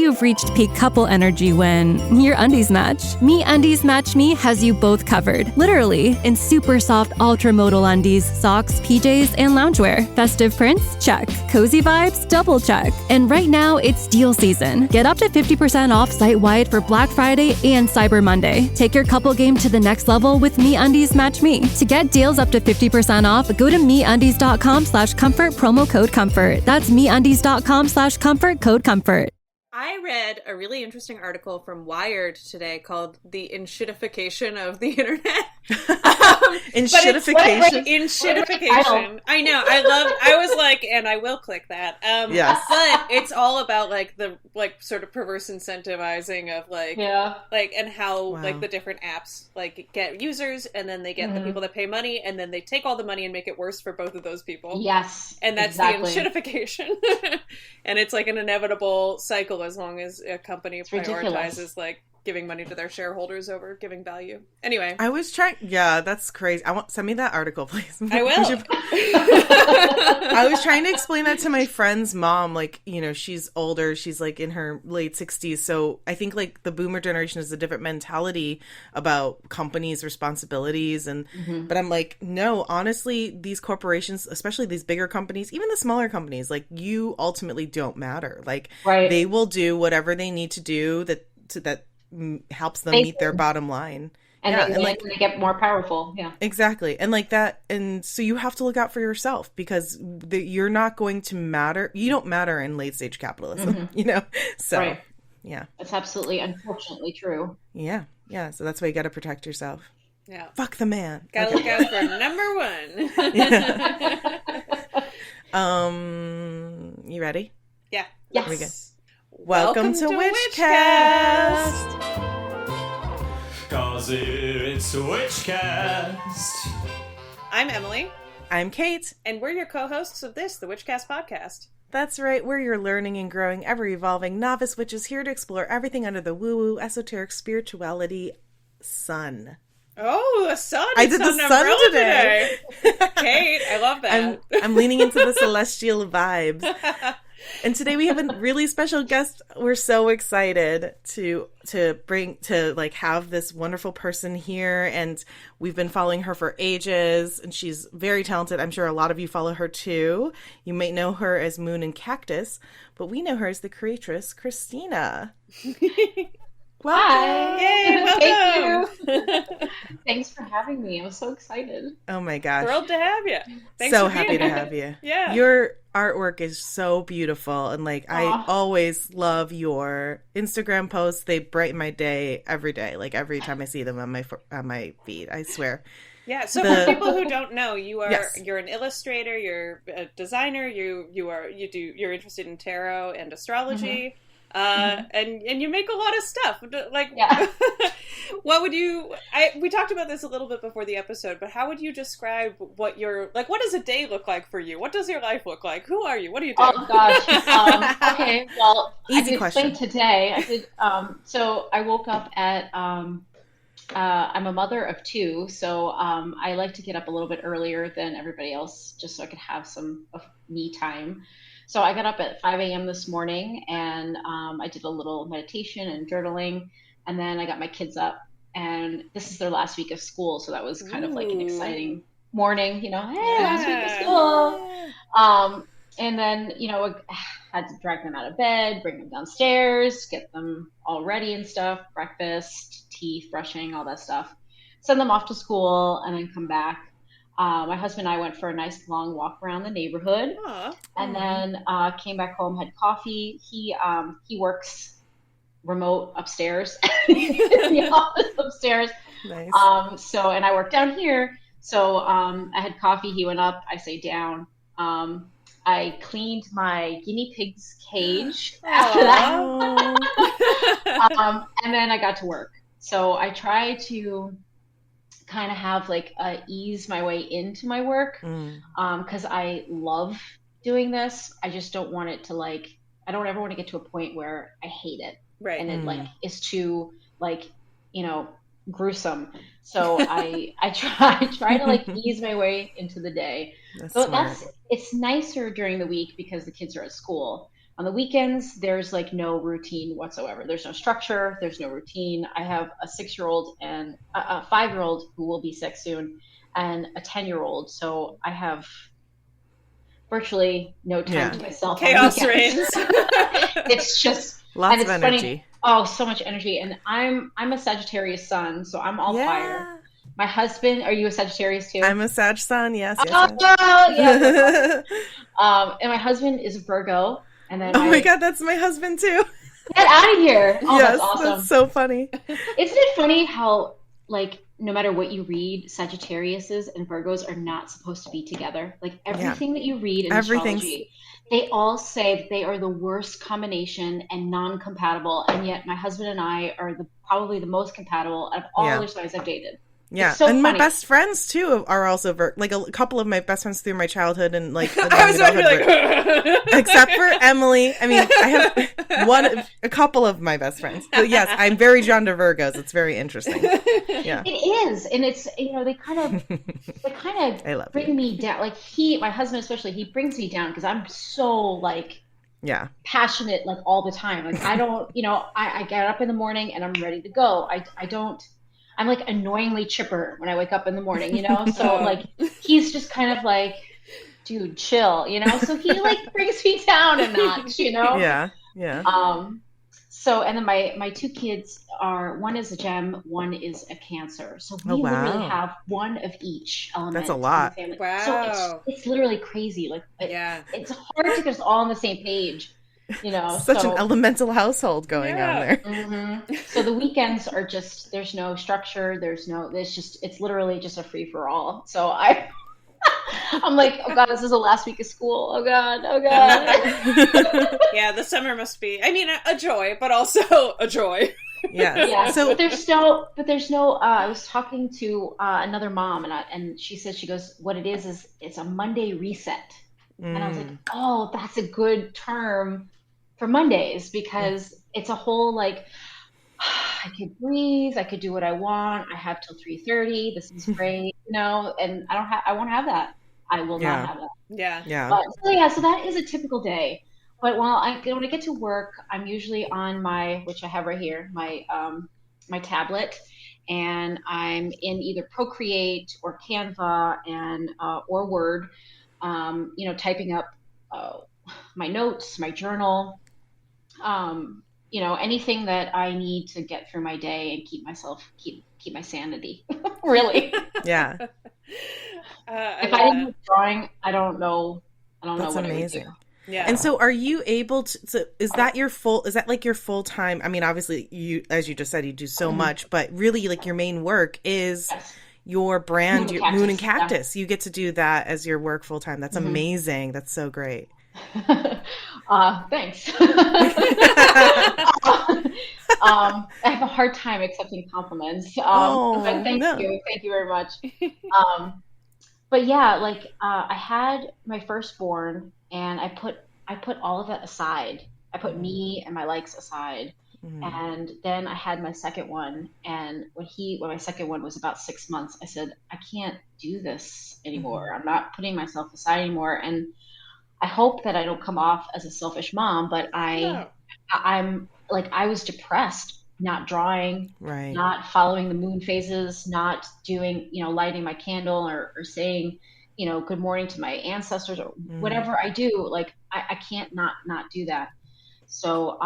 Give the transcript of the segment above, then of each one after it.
you've reached peak couple energy when your undies match. MeUndies Match Me has you both covered, literally, in super soft ultra-modal undies, socks, PJs, and loungewear. Festive prints? Check. Cozy vibes? Double check. And right now, it's deal season. Get up to 50% off site-wide for Black Friday and Cyber Monday. Take your couple game to the next level with MeUndies Match Me. To get deals up to 50% off, go to MeUndies.com/comfort, promo code COMFORT. That's MeUndies.com/comfort, code COMFORT. I read a really interesting article from Wired today called "The Enshittification of the Internet." Enshittification. Enshittification. I know. I was like, and I will click that. Yes. But it's all about the sort of perverse incentivizing of and how the different apps get users, and then they get the people that pay money, and then they take all the money and make it worse for both of those people. Yes. And that's exactly the enshittification. And it's like an inevitable cycle as long as a company prioritizes giving money to their shareholders over giving value. Anyway, I was trying. Yeah, that's crazy. Send me that article, please. I will. I was trying to explain that to my friend's mom. She's older. She's in her late 60s. So I think the boomer generation has a different mentality about companies' responsibilities. But I'm like, no, honestly, these corporations, especially these bigger companies, even the smaller companies, you ultimately don't matter. They will do whatever they need to do that helps them meet their bottom line. And they get more powerful. Yeah, exactly. And that. And so you have to look out for yourself, because you're not going to matter. You don't matter in late stage capitalism, So, yeah. That's absolutely, unfortunately true. Yeah. Yeah. So that's why you got to protect yourself. Yeah. Fuck the man. Gotta look out for number one. You ready? Yeah. Yes. Here we go. Welcome to Witchcast. 'Cause it's Witchcast. I'm Emily. I'm Kate. And we're your co-hosts of this, the Witchcast podcast. That's right. We're your learning and growing, ever-evolving novice witches here to explore everything under the woo-woo, esoteric spirituality sun. Oh, the sun! I did the sun today. Kate, I love that. I'm leaning into the celestial vibes. And today we have a really special guest. We're so excited to have this wonderful person here, and we've been following her for ages, and she's very talented. I'm sure a lot of you follow her too. You might know her as Moon and Cactus, but we know her as the creatress, Christina. Welcome. Hi. Yay, welcome. Thank you. Thanks for having me. I'm so excited. Oh my gosh. Thrilled to have you. Thanks so for being happy to here. have you. Yeah. Your artwork is so beautiful, and I always love your Instagram posts. They brighten my day every day. Every time I see them on my feed, I swear. Yeah, so for people who don't know, you're an illustrator, you're a designer, you're interested in tarot and astrology. And you make a lot of stuff. What would you? We talked about this a little bit before the episode, but how would you describe what your what does a day look like for you? What does your life look like? Who are you? What do you do? Oh gosh. Okay. Well, easy I can question. explain today. I did. So I woke up at. I'm a mother of two, so I like to get up a little bit earlier than everybody else, just so I could have some of me time. So I got up at 5 a.m. this morning, and I did a little meditation and journaling, and then I got my kids up, and this is their last week of school, so that was kind of an exciting morning, hey, last week of school. And then, I had to drag them out of bed, bring them downstairs, get them all ready and stuff, breakfast, teeth, brushing, all that stuff, send them off to school, and then come back. My husband and I went for a nice long walk around the neighborhood, and then came back home, had coffee. He works remote upstairs, in the office upstairs. Nice. And I work down here. So I had coffee. He went up. I stayed down. I cleaned my guinea pig's cage after that. And then I got to work. So I try to kind of have ease my way into my work, because I love doing this. I just don't want it to I don't ever want to get to a point where I hate it, right? And it is too gruesome. So I try to ease my way into the day. It's nicer during the week because the kids are at school. On the weekends, there's like no routine whatsoever. There's no structure. There's no routine. I have a 6-year-old and a 5-year-old who will be 6 soon, and a 10-year-old. So I have virtually no time to myself. Chaos reigns. It's just lots of energy. Funny. Oh, so much energy. And I'm a Sagittarius sun, so I'm all fire. My husband, are you a Sagittarius too? I'm a Sag sun, yes. Yeah. And my husband is a Virgo. And then my God, that's my husband too. Get out of here. Oh, yes, that's awesome. That's so funny. Isn't it funny how, like, no matter what you read, Sagittariuses and Virgos are not supposed to be together. Like, everything that you read in astrology, they all say that they are the worst combination and non-compatible. And yet my husband and I are probably the most compatible of all other signs I've dated. Yeah, so and funny. my best friends too are also like a couple of my best friends through my childhood and like I was about to be like, except for Emily. I mean, I have a couple of my best friends. But yes, I'm very drawn to Virgos. It's very interesting. Yeah, it is, and it's they kind of bring me down. Like my husband especially, he brings me down because I'm so like passionate like all the time. Like I don't, I get up in the morning and I'm ready to go. I'm like annoyingly chipper when I wake up in the morning, so like he's just kind of like, dude, chill, so he like brings me down a notch, Yeah. So and then my 2 kids one is a Gem, one is a Cancer, so we literally have one of each element. That's a lot. Wow. So it's literally crazy. Like it's hard to get us all on the same page. Such an elemental household going on there. Mm-hmm. So the weekends are just, there's no structure. It's literally just a free for all. So I'm like, oh God, this is the last week of school. Oh God. Yeah. The summer must be, a joy, but also a joy. Yeah. So, but there's no, I was talking to another mom and she goes, what it is it's a Monday reset. And I was like, oh, that's a good term for Mondays because it's a whole like, I could breathe, I could do what I want, I have till 3:30, this is great, and I won't have that. I will not have that. Yeah. But, so that is a typical day. But when I get to work, I'm usually on which I have right here, my tablet, and I'm in either Procreate or Canva or Word. Typing up my notes, my journal, anything that I need to get through my day and keep my sanity. Really. Yeah. If I didn't do drawing, I don't know. That's what amazing. I would do. Yeah. And so are you able to, so is that like your full time? I mean, obviously you, as you just said, you do so much, but really like your main work is your brand, your Moon and Cactus. You get to do that as your work full time. That's amazing. That's so great. Thanks. I have a hard time accepting compliments. But thank you. Thank you very much. But yeah, like I had my firstborn and I put all of that aside. I put me and my likes aside. And then I had my second one, and when my second one was about 6 months, I said, I can't do this anymore. I'm not putting myself aside anymore. And I hope that I don't come off as a selfish mom, but I'm like, I was depressed, not drawing, not following the moon phases, not doing, lighting my candle or saying, good morning to my ancestors or whatever I do. Like I can't not do that. So,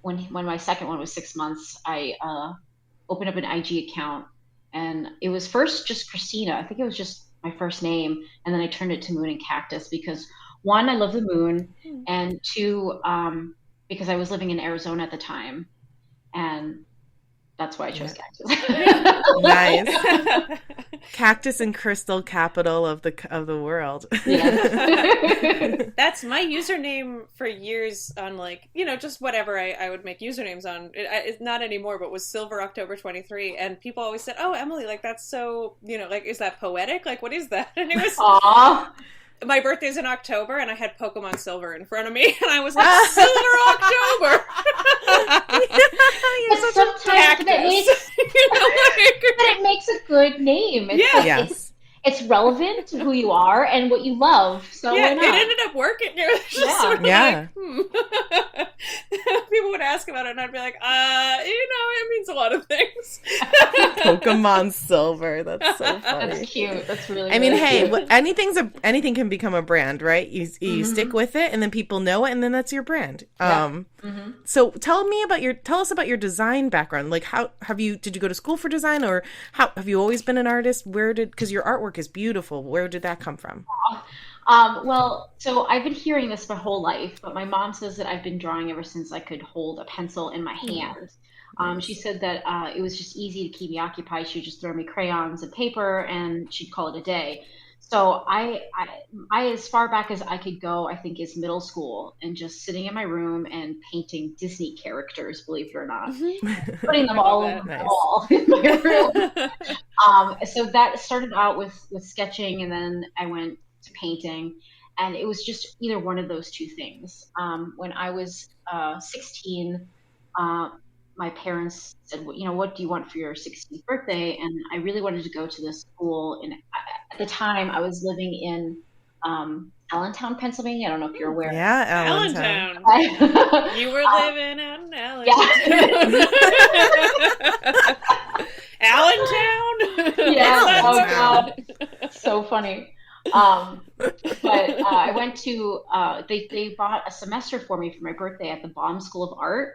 when my second one was 6 months, I opened up an IG account, and it was first just Christina. I think it was just my first name, and then I turned it to Moon and Cactus because 1, I love the moon, and 2, because I was living in Arizona at the time, and that's why I chose Cactus. Nice. Cactus and crystal capital of the world. Yeah. That's my username for years on just whatever I would make usernames on. It's not anymore, but was Silver October 23. And people always said, oh, Emily, like that's so, is that poetic? Like, what is that? And it was, aww. My birthday's in October, and I had Pokemon Silver in front of me, and I was like, Silver October! But sometimes it makes a good name. It's it's relevant to who you are and what you love. So yeah, why not? it ended up working. It was just sort of like, people would ask about it, and I'd be like, it means a lot of things. Pokemon Silver. That's so funny. That's cute. That's really. I mean, really hey, cute. anything can become a brand, right? You stick with it, and then people know it, and then that's your brand. So tell us about your design background. Like, how did you go to school for design, or how have you always been an artist? Because your artwork is beautiful. Where did that come from? Well, so I've been hearing this my whole life, but my mom says that I've been drawing ever since I could hold a pencil in my hand. She said that it was just easy to keep me occupied. She'd just throw me crayons and paper, and she'd call it a day. So I as far back as I could go, I think, is middle school, and just sitting in my room and painting Disney characters, believe it or not, putting them all over the wall in my room. So that started out with sketching, and then I went to painting, and it was just either one of those two things. When I was 16, my parents said, well, what do you want for your 16th birthday? And I really wanted to go to this school. And at the time, I was living in Allentown, Pennsylvania. I don't know if you're aware. Yeah, Allentown. You were living out in Allentown. Allentown? Yeah. Oh, God. So funny. But I went to, they bought a semester for me for my birthday at the Baum School of Art.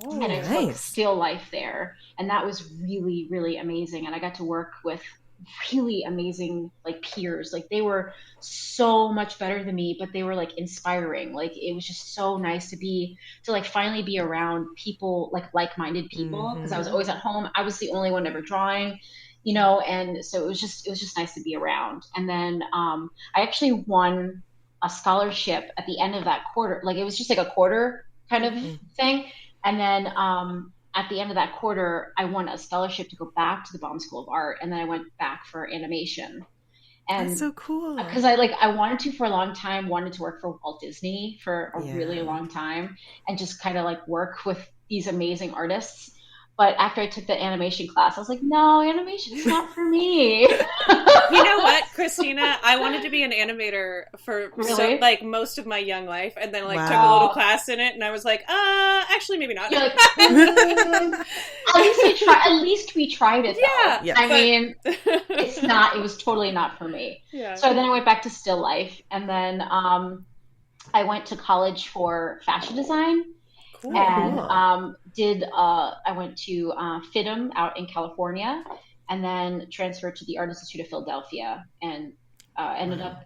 Oh, and I nice. took still life there, and that was really, really amazing. And I got to work with really amazing peers. They were so much better than me, but they were inspiring. It was just so nice to finally be around people, like-minded people, because I was always at home. I was the only one ever drawing, and so it was just nice to be around. And then I actually won a scholarship at the end of that quarter. It was just a quarter kind of thing. And then at the end of that quarter, I won a scholarship to go back to the Baum School of Art, and then I went back for animation. And that's so cool. Because I wanted to for a long time, wanted to work for Walt Disney for a really long time, and just kind of work with these amazing artists. But after I took the animation class, I was like, no, animation's not for me. You know what, Christina? I wanted to be an animator for most of my young life, and then took a little class in it, and I was like, actually, maybe not. At least we tried it. Though. Yeah. I mean, it was totally not for me. Yeah. So then I went back to still life, and then I went to college for fashion design. Cool. And I went to FITM out in California, and then transferred to the Art Institute of Philadelphia, and ended up,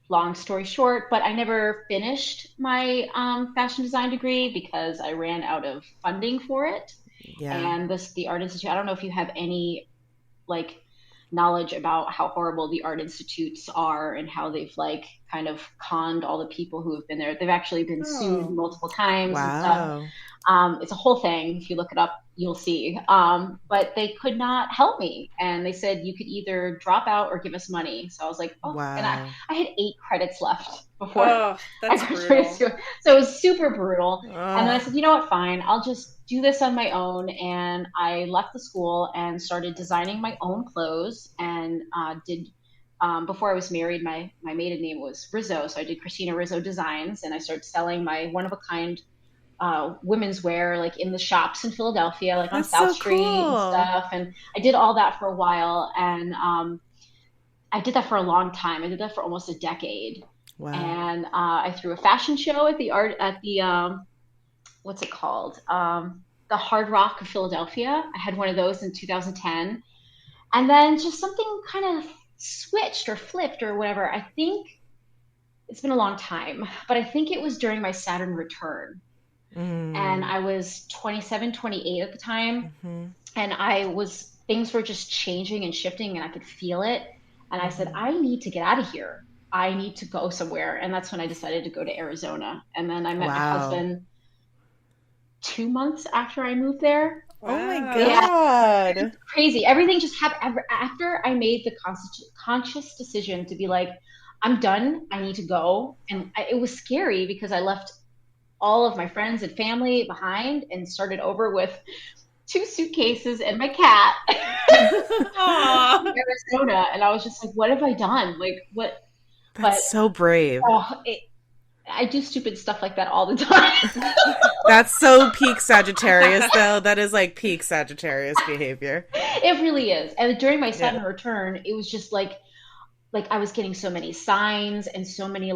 long story short, but I never finished my fashion design degree because I ran out of funding for it. Yeah. And the Art Institute, I don't know if you have any knowledge about how horrible the art institutes are and how they've kind of conned all the people who have been there. They've actually been sued multiple times and stuff. It's a whole thing. If you look it up, you'll see. But they could not help me. And they said you could either drop out or give us money. So I was like, wow. And I had 8 credits left before. Oh, that's brutal. So it was super brutal. And then I said, you know what, fine. I'll just do this on my own. And I left the school and started designing my own clothes, and before I was married, my maiden name was Rizzo. So I did Christina Rizzo Designs, and I started selling my one-of-a-kind women's wear in the shops in Philadelphia, on South Street and stuff. And I did all that for a while, and I did that for a long time. I did that for almost a decade. Wow. And I threw a fashion show at the what's it called? The Hard Rock of Philadelphia. I had one of those in 2010. And then just something kind of switched or flipped or whatever. I think it's been a long time, but I think it was during my Saturn return. And I was 27, 28 at the time. And things were just changing and shifting, and I could feel it. And I said, I need to get out of here. I need to go somewhere. And that's when I decided to go to Arizona. And then I met my husband 2 months after I moved there. Oh my God. Yeah. Crazy. Everything just happened after I made the conscious decision to be like, I'm done. I need to go. And it was scary because I left all of my friends and family behind and started over with 2 suitcases and my cat Aw. in Arizona. And I was just like, what have I done? Like, what? That's so brave. I do stupid stuff like that all the time. That's so peak Sagittarius, though. That is like peak Sagittarius behavior. It really is. And during my Saturn return, it was just like I was getting so many signs and so many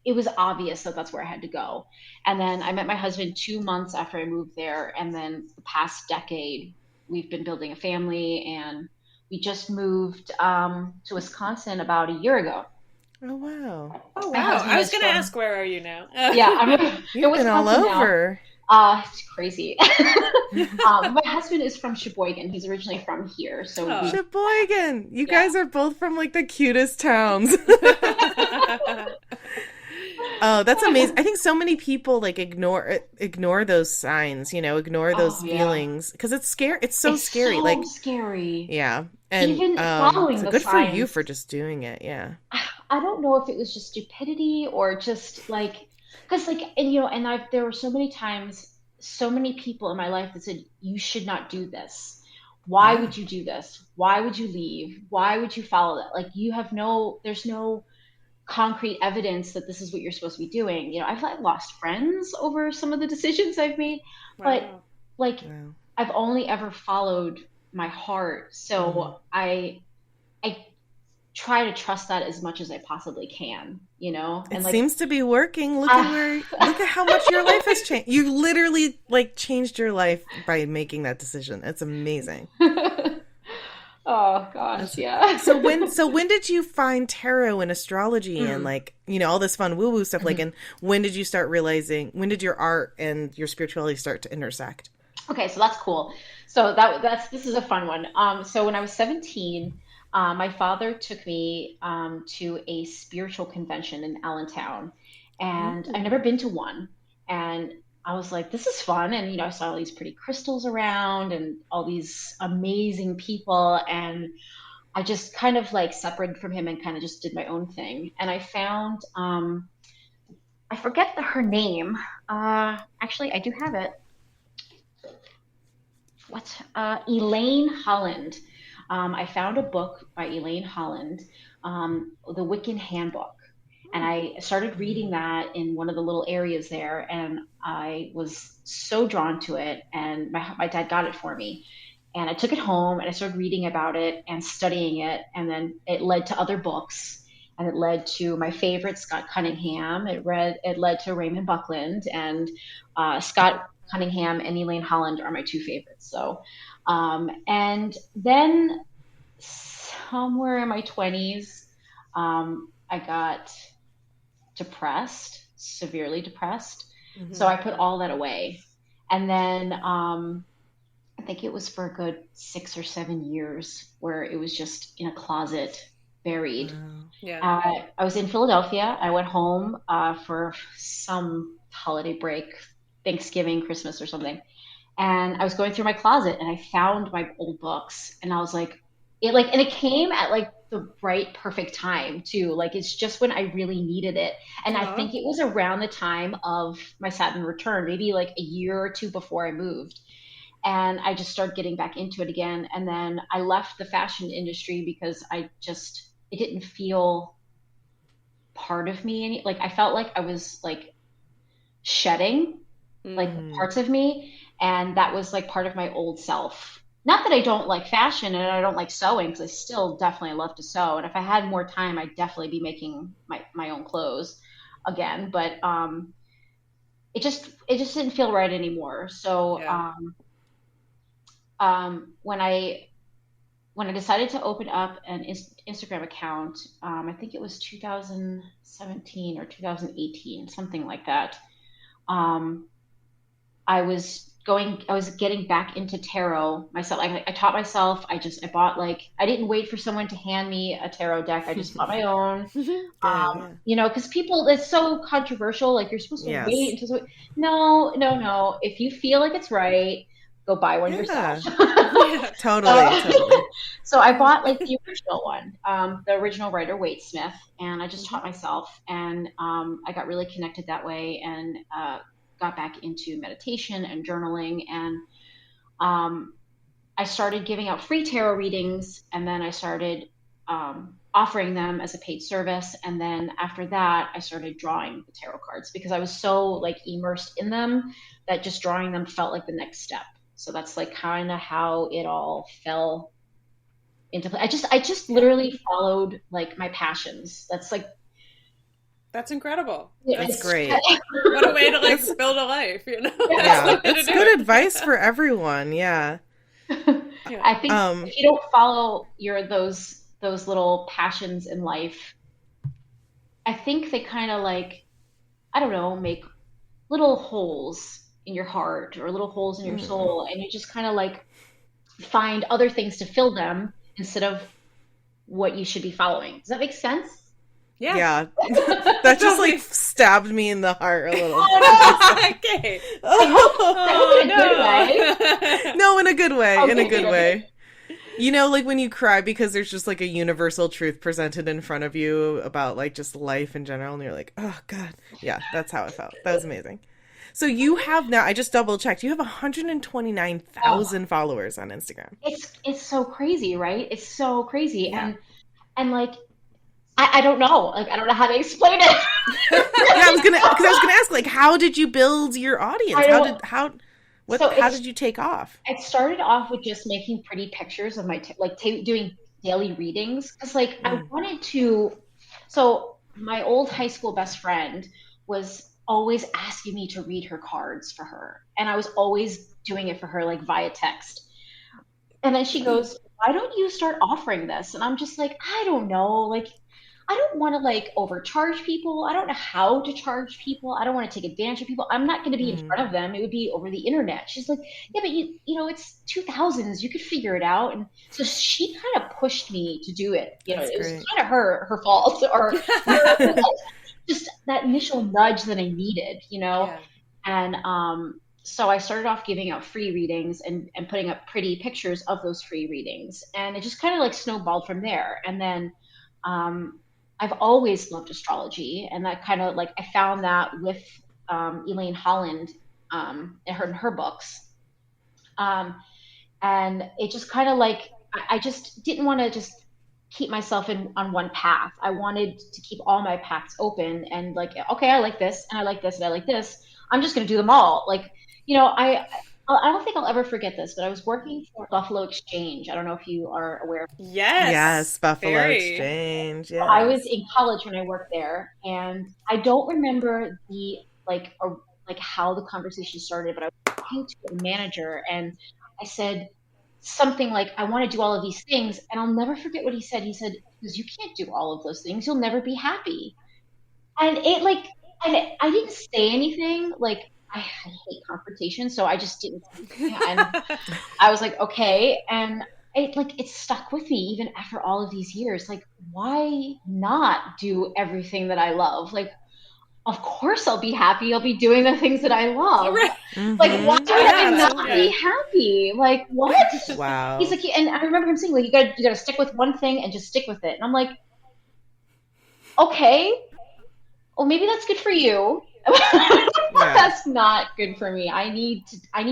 it was obvious that that's where I had to go. And then I met my husband 2 months after I moved there. And then the past decade, we've been building a family, and we just moved to Wisconsin about a year ago. Oh, wow. Oh, wow. I was going to ask, where are you now? Yeah, I'm You've been all over. It's crazy. My husband is from Sheboygan. He's originally from here. So Sheboygan. You guys are both from like the cutest towns. Oh, that's amazing. I think so many people like ignore those signs, ignore those feelings, because it's scary. It's so scary. So like scary. Yeah. And even following so the good signs, for you for just doing it. Yeah. I don't know if it was just stupidity or just like, because there were so many times, so many people in my life that said, you should not do this. Why would you do this? Why would you leave? Why would you follow that? Like, there's no concrete evidence that this is what you're supposed to be doing. I've lost friends over some of the decisions I've made, but I've only ever followed my heart. So I try to trust that as much as I possibly can, and it seems to be working. Look at how much your life has changed. You literally changed your life by making that decision. It's amazing. Oh gosh, yeah. So when did you find tarot and astrology and all this fun woo woo stuff? And when did you start realizing? When did your art and your spirituality start to intersect? Okay, so that's cool. So this is a fun one. So when I was 17, my father took me to a spiritual convention in Allentown, and I've never been to one. And I was like, this is fun. And, I saw all these pretty crystals around and all these amazing people. And I just kind of separated from him and kind of just did my own thing. And I found, I forget her name. Actually, I do have it. Elaine Holland. I found a book by Elaine Holland, The Wiccan Handbook. And I started reading that in one of the little areas there, and I was so drawn to it. And my dad got it for me, and I took it home and I started reading about it and studying it. And then it led to other books, and it led to my favorite, Scott Cunningham. It led to Raymond Buckland, and Scott Cunningham and Elaine Holland are my 2 favorites. So, and then somewhere in my 20s, I got depressed, severely depressed. Mm-hmm. So I put all that away. And then I think it was for a good 6 or 7 years where it was just in a closet, buried. Yeah. I was in Philadelphia. I went home for some holiday break, Thanksgiving, Christmas or something. And I was going through my closet and I found my old books, and I was like, and it came at the right, perfect time too. It's just when I really needed it. And I think it was around the time of my Saturn return, maybe a year or 2 before I moved. And I just started getting back into it again. And then I left the fashion industry because it didn't feel part of me. I felt like I was shedding parts of me. And that was part of my old self. Not that I don't like fashion and I don't like sewing, because I still definitely love to sew. And if I had more time, I'd definitely be making my own clothes again. But it just didn't feel right anymore. So when I decided to open up an Instagram account, I think it was 2017 or 2018, something like that. I was getting back into tarot myself. I taught myself. I bought I didn't wait for someone to hand me a tarot deck. I just bought my own. Because people, it's so controversial. You're supposed to wait until. No. If you feel like it's right, go buy one yourself. Totally. So I bought the original one, the original Rider Waite Smith, and I just taught myself, and I got really connected that way. And got back into meditation and journaling, and I started giving out free tarot readings, and then I started offering them as a paid service. And then after that, I started drawing the tarot cards because I was so like immersed in them that just drawing them felt like the next step. So that's like kind of how it all fell into play. I just literally followed like my passions. That's incredible. That's great. What a way to like build a life, you know? Yeah, it's good advice for everyone. Yeah. I think if you don't follow those little passions in life, I think they kind of like, I don't know, make little holes in your heart or little holes in your soul, and you just kind of like find other things to fill them instead of what you should be following. Does that make sense? Yeah. That just like stabbed me in the heart a little. Okay. No, in a good way. Okay, in a good way. You know, like when you cry because there's just like a universal truth presented in front of you about like just life in general, and you're like, oh God. Yeah, that's how it felt. That was amazing. So you have now, I just double checked, you have 129,000 followers on Instagram. It's so crazy, right? It's so crazy. Yeah. And like, I don't know. Like, I don't know how to explain it. I was gonna ask, like, how did you build your audience? How did you take off? It started off with just making pretty pictures of my doing daily readings, because like I wanted to. So my old high school best friend was always asking me to read her cards for her, and I was always doing it for her like via text. And then she goes, "Why don't you start offering this?" And I'm just like, I don't know, like. I don't want to like overcharge people. I don't know how to charge people. I don't want to take advantage of people. I'm not going to be in front of them. It would be over the internet. She's like, yeah, but you know, it's 2000s. You could figure it out. And so she kind of pushed me to do it. You know, it was kind of her fault, or just that initial nudge that I needed, you know? Yeah. And so I started off giving out free readings and putting up pretty pictures of those free readings. And it just kind of like snowballed from there. And then I've always loved astrology, and that kind of like I found that with Elaine Holland in her books, and it just kind of like I just didn't want to just keep myself on one path. I wanted to keep all my paths open, and like, okay, I like this and I like this and I like this. I'm just going to do them all. Like, you know, I don't think I'll ever forget this, but I was working for Buffalo Exchange. I don't know if you are aware. Yes, Buffalo Exchange. Yes. I was in college when I worked there, and I don't remember the like how the conversation started, but I was talking to a manager, and I said something like, "I want to do all of these things," and I'll never forget what he said. He said, "Because you can't do all of those things, you'll never be happy." And I didn't say anything like. I hate confrontation, so I just didn't. And I was like, okay, and it stuck with me even after all of these years. Like, why not do everything that I love? Like, of course I'll be happy. I'll be doing the things that I love. Right. Like, why would I not be happy? Like, what? Wow. He's like, and I remember him saying, like, you gotta stick with one thing and just stick with it. And I'm like, okay, well, maybe that's good for you. That's not good for me. I need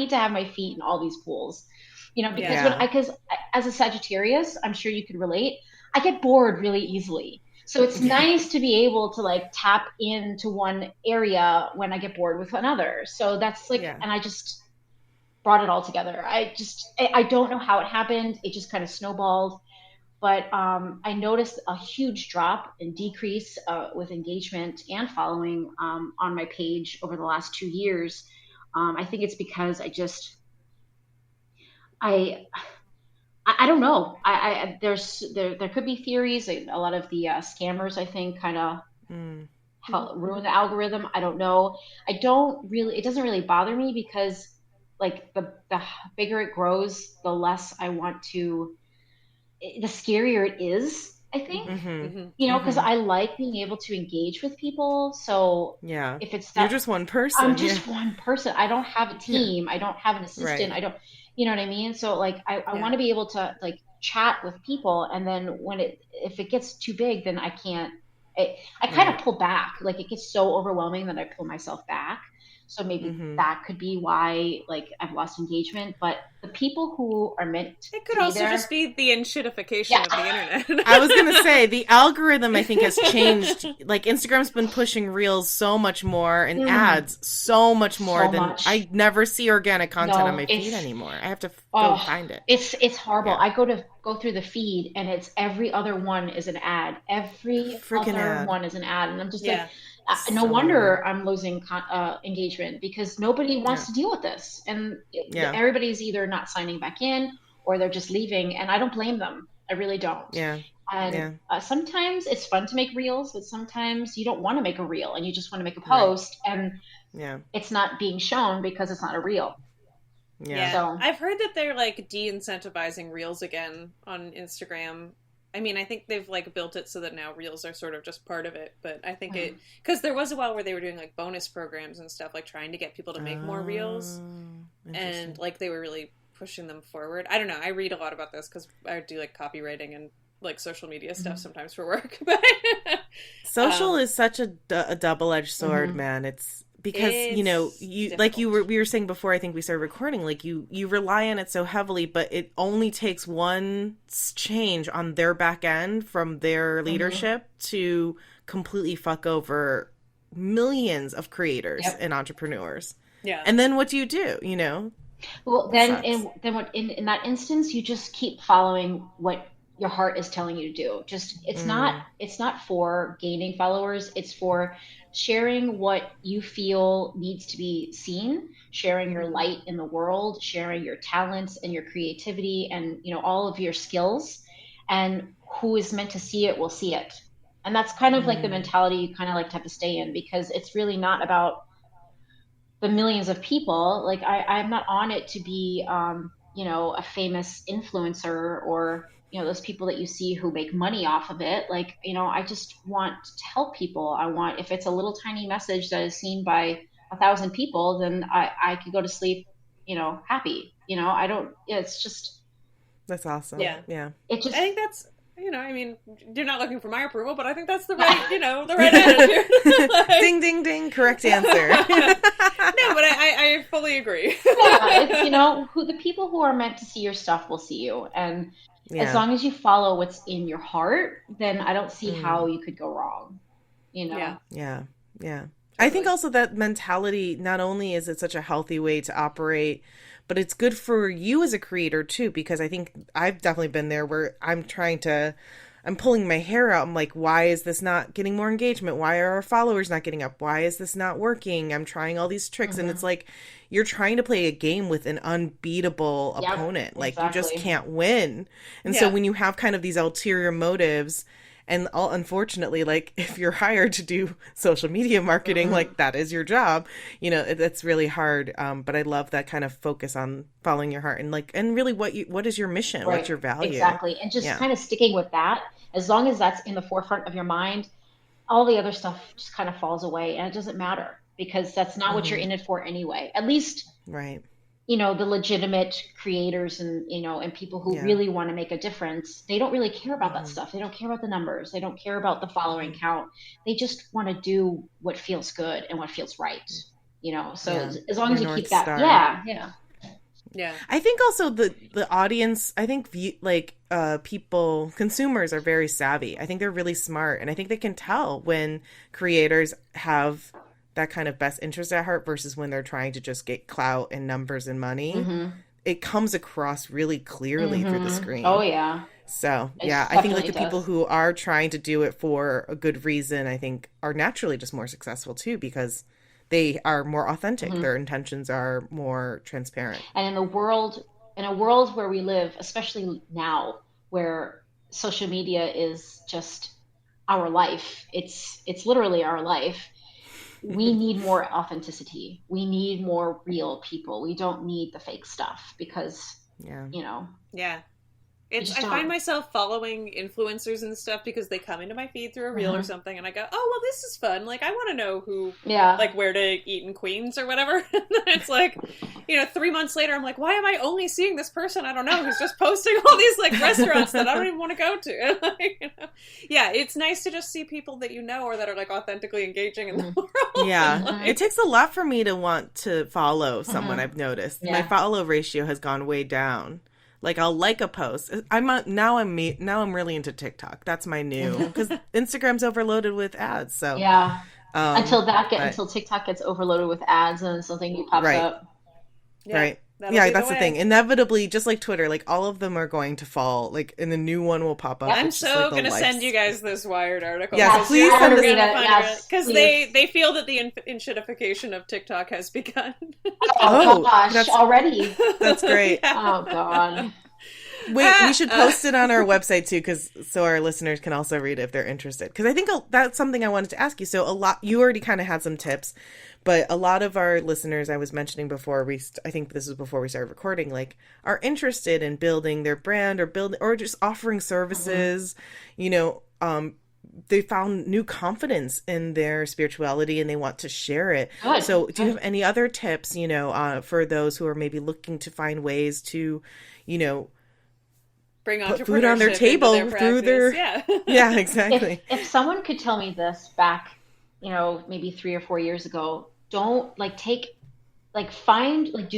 to have my feet in all these pools, you know, because as a Sagittarius, I'm sure you could relate. I get bored really easily. So it's nice to be able to like tap into one area when I get bored with another. So that's like, and I just brought it all together. I don't know how it happened. It just kind of snowballed. But I noticed a huge drop and decrease with engagement and following on my page over the last 2 years. I think it's because I don't know. There could be theories. A lot of the scammers, I think, kind of ruin the algorithm. I don't know. It doesn't really bother me because like the bigger it grows, the less I want to. The scarier it is, I think, you know, because I like being able to engage with people. So if it's you're just one person, I'm just one person. I don't have a team. I don't have an assistant. I don't, you know what I mean? So like, I want to be able to like chat with people. And then if it gets too big, then I can't, I kind of pull back. Like it gets so overwhelming that I pull myself back. So maybe that could be why, like, I've lost engagement. But the people who are meant it could to also be there, just be the Enshittification of the internet. I was going to say, the algorithm, I think, has changed. Like, Instagram's been pushing Reels so much more and ads so much more I never see organic content on my feed anymore. I have to go find it. It's horrible. I go through the feed, and it's every other one is an ad. Every freaking other ad. one is an ad. And I'm just like, no wonder I'm losing engagement, because nobody wants to deal with this. And everybody's either not signing back in or they're just leaving. And I don't blame them. I really don't. Yeah. And sometimes it's fun to make reels, but sometimes you don't want to make a reel and you just want to make a post. And it's not being shown because it's not a reel. Yeah. So I've heard that they're like de-incentivizing reels again on Instagram. I mean, I think they've like built it so that now reels are sort of just part of it. But I think because there was a while where they were doing like bonus programs and stuff, like trying to get people to make more reels, and like they were really pushing them forward. I don't know. I read a lot about this because I do like copywriting and like social media stuff sometimes for work. But social is such a double-edged sword, man. It's because you difficult. Like we were saying before, I think we started recording, like you rely on it so heavily, but it only takes one change on their back end from their leadership to completely fuck over millions of creators and entrepreneurs. Yeah. And then what do? Well, then in that instance, you just keep following what your heart is telling you to do. Just it's not for gaining followers. It's for sharing what you feel needs to be seen, sharing your light in the world, sharing your talents and your creativity and all of your skills, and who is meant to see it will see it. And that's kind of like the mentality you kind of like to have to stay in, because it's really not about the millions of people. Like I'm not on it to be a famous influencer or those people that you see who make money off of it. Like, I just want to help people. If it's a little tiny message that is seen by 1,000 people, then I could go to sleep, happy. It's just. That's awesome. Yeah. Yeah. I think that's, I mean, you're not looking for my approval, but I think that's the right, the right attitude. Like, ding, ding, ding. Correct answer. No, but I fully agree. It's, the people who are meant to see your stuff will see you. And as long as you follow what's in your heart, then I don't see how you could go wrong. Yeah. Totally. I think also that mentality, not only is it such a healthy way to operate, but it's good for you as a creator too, because I think I've definitely been there where I'm pulling my hair out. I'm like, why is this not getting more engagement? Why are our followers not getting up? Why is this not working? I'm trying all these tricks. And it's like, you're trying to play a game with an unbeatable opponent. Like you just can't win. And so when you have kind of these ulterior motives, and unfortunately, like if you're hired to do social media marketing, like that is your job, that's really hard. But I love that kind of focus on following your heart and really what is your mission? What's your value? Exactly. And just kind of sticking with that, as long as that's in the forefront of your mind, all the other stuff just kind of falls away and it doesn't matter, because that's not what you're in it for anyway. At least, right. The legitimate creators and people who really want to make a difference, they don't really care about that stuff. They don't care about the numbers. They don't care about the following count. They just want to do what feels good and what feels right. So as long as you keep that, yeah. I think also the audience, I think consumers are very savvy. I think they're really smart, and I think they can tell when creators have that kind of best interest at heart versus when they're trying to just get clout and numbers and money. It comes across really clearly through the screen. Oh yeah. So I think like the people who are trying to do it for a good reason, I think are naturally just more successful too, because they are more authentic. Their intentions are more transparent. And in a world where we live, especially now, where social media is just our life, it's literally our life. We need more authenticity. We need more real people. We don't need the fake stuff because, Yeah. I find myself following influencers and stuff because they come into my feed through a reel or something, and I go, oh, well, this is fun. Like, I want to know who, like, where to eat in Queens or whatever. And then it's like, 3 months later, I'm like, why am I only seeing this person I don't know who's just posting all these, like, restaurants that I don't even want to go to? And, like, yeah, it's nice to just see people that you know or that are, like, authentically engaging in the world. Yeah. Like, it takes a lot for me to want to follow someone, I've noticed. Yeah. My follow ratio has gone way down. Like, I'll like a post. Now I'm really into TikTok. That's my new, because Instagram's overloaded with ads. So until TikTok gets overloaded with ads and something new pops up. Yeah, right. Yeah, that's the thing. Inevitably, just like Twitter, like all of them are going to fall. Like, and the new one will pop up. I'm so going to send you guys this Wired article. Yes, please send us. Because they feel that the Enshittification of TikTok has begun. Oh gosh, already. That's great. Oh god. We should post it on our website too, so our listeners can also read it if they're interested. Because I think that's something I wanted to ask you. So you already kind of had some tips, but a lot of our listeners, I was mentioning before I think this was before we started recording, like, are interested in building their brand or just offering services. They found new confidence in their spirituality and they want to share it. Good. So do you have any other tips, for those who are maybe looking to find ways to, bring put food on their table through their yeah, exactly. If someone could tell me this back, maybe 3 or 4 years ago, don't do